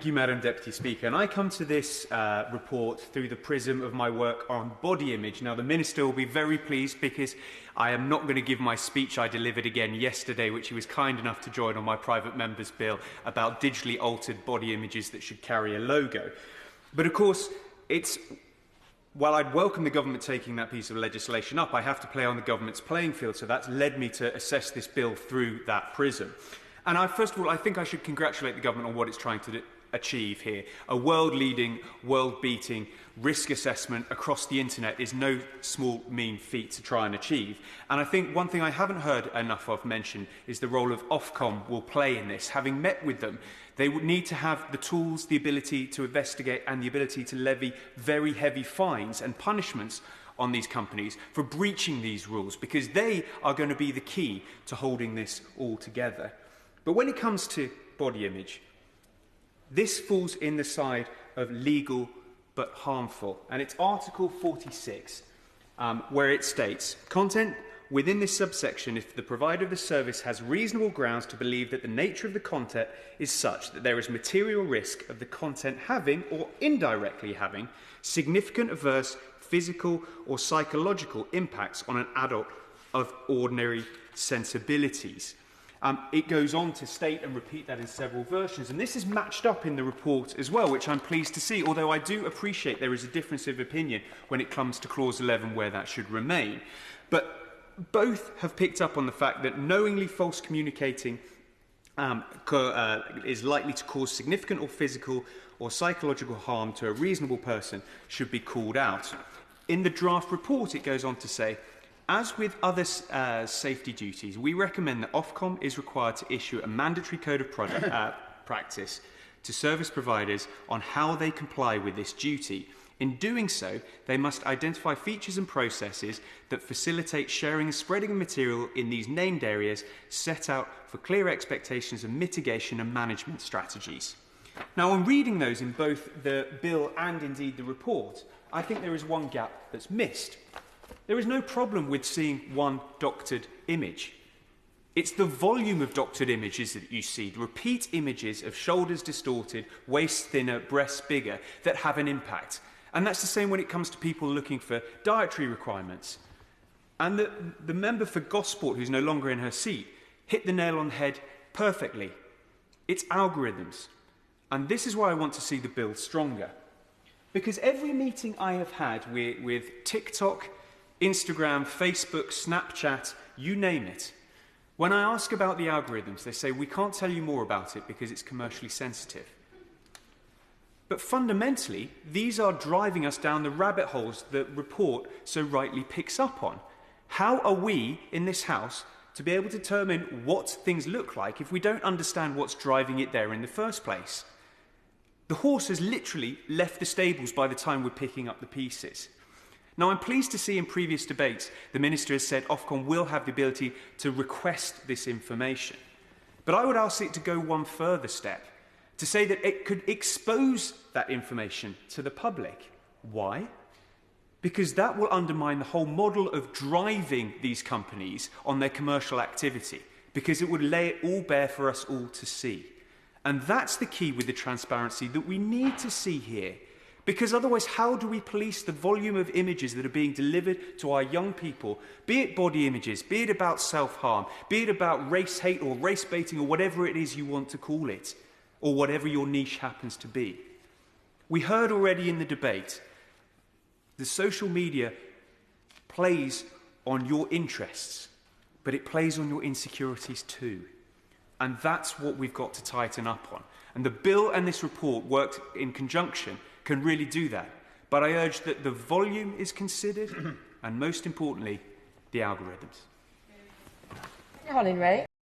Thank you, Madam Deputy Speaker. And I come to this report through the prism of my work on body image. Now, the Minister will be very pleased because I am not going to give my speech I delivered again yesterday, which he was kind enough to join on my private member's bill, about digitally altered body images that should carry a logo. But of course, while I'd welcome the government taking that piece of legislation up, I have to play on the government's playing field. So that's led me to assess this bill through that prism. And first of all, I think I should congratulate the government on what it's trying to achieve here. A world-leading, world-beating risk assessment across the internet is no small, mean feat to try and achieve. And I think one thing I haven't heard enough of mentioned is the role of Ofcom will play in this. Having met with them, they would need to have the tools, the ability to investigate and the ability to levy very heavy fines and punishments on these companies for breaching these rules, because they are going to be the key to holding this all together. But when it comes to body image, this falls in the side of legal but harmful. And it's Article 46, where it states, content within this subsection, if the provider of the service has reasonable grounds to believe that the nature of the content is such that there is material risk of the content having, or indirectly having, significant adverse physical or psychological impacts on an adult of ordinary sensibilities. It goes on to state and repeat that in several versions, and this is matched up in the report as well, which I'm pleased to see, although I do appreciate there is a difference of opinion when it comes to Clause 11 where that should remain. But both have picked up on the fact that knowingly false communicating is likely to cause significant or physical or psychological harm to a reasonable person should be called out. In the draft report, it goes on to say, as with other safety duties, we recommend that Ofcom is required to issue a mandatory code of practice to service providers on how they comply with this duty. In doing so, they must identify features and processes that facilitate sharing and spreading of material in these named areas, set out for clear expectations of mitigation and management strategies. Now, on reading those in both the bill and indeed the report, I think there is one gap that's missed. There is no problem with seeing one doctored image. It's the volume of doctored images that you see, repeat images of shoulders distorted, waist thinner, breasts bigger, that have an impact. And that's the same when it comes to people looking for dietary requirements. And the member for Gosport, who's no longer in her seat, hit the nail on the head perfectly. It's algorithms. And this is why I want to see the bill stronger. Because every meeting I have had with TikTok, Instagram, Facebook, Snapchat, you name it. When I ask about the algorithms, they say, we can't tell you more about it because it's commercially sensitive. But fundamentally, these are driving us down the rabbit holes the report so rightly picks up on. How are we in this House to be able to determine what things look like if we don't understand what's driving it there in the first place? The horse has literally left the stables by the time we're picking up the pieces. Now, I'm pleased to see in previous debates the Minister has said Ofcom will have the ability to request this information. But I would ask it to go one further step, to say that it could expose that information to the public. Why? Because that will undermine the whole model of driving these companies on their commercial activity, because it would lay it all bare for us all to see. And that's the key with the transparency that we need to see here. Because otherwise, how do we police the volume of images that are being delivered to our young people, be it body images, be it about self-harm, be it about race hate or race baiting or whatever it is you want to call it, or whatever your niche happens to be? We heard already in the debate, the social media plays on your interests, but it plays on your insecurities too. And that's what we've got to tighten up on. And the bill and this report worked in conjunction can really do that. But I urge that the volume is considered and, most importantly, the algorithms. Colin Ray.